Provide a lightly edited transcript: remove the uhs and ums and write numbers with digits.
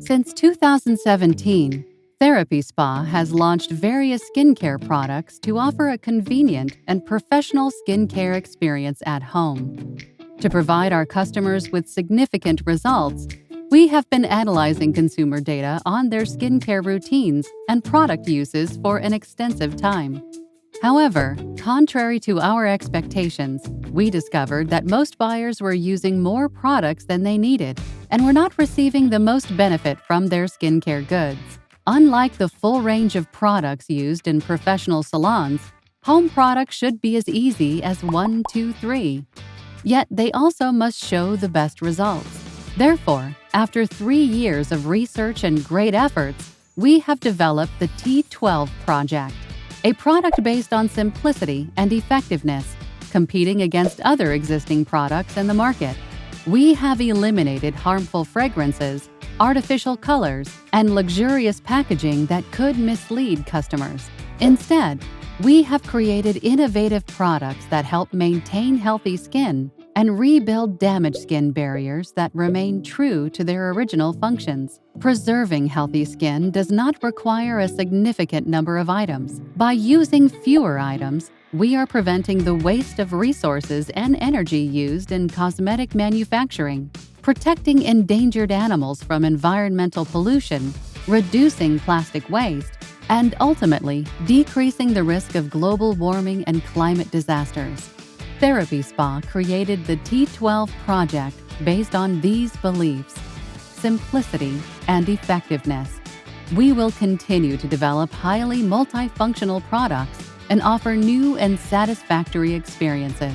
Since 2017, THERAPISPA has launched various skincare products to offer a convenient and professional skincare experience at home. To provide our customers with significant results, we have been analyzing consumer data on their skincare routines and product uses for an extensive time. However, contrary to our expectations, we discovered that most buyers were using more products than they needed and were not receiving the most benefit from their skincare goods. Unlike the full range of products used in professional salons, home products should be as easy as 1, 2, 3. Yet they also must show the best results. Therefore, after 3 years of research and great efforts, we have developed the T12 Project, a product based on simplicity and effectiveness, competing against other existing products in the market. We have eliminated harmful fragrances, artificial colors, and luxurious packaging that could mislead customers. Instead, we have created innovative products that help maintain healthy skin and rebuild damaged skin barriers that remain true to their original functions. Preserving healthy skin does not require a significant number of items. By using fewer items, we are preventing the waste of resources and energy used in cosmetic manufacturing, protecting endangered animals from environmental pollution, reducing plastic waste, and ultimately decreasing the risk of global warming and climate disasters. THERAPISPA created the T12 Project based on these beliefs: simplicity and effectiveness. We will continue to develop highly multifunctional products and offer new and satisfactory experiences.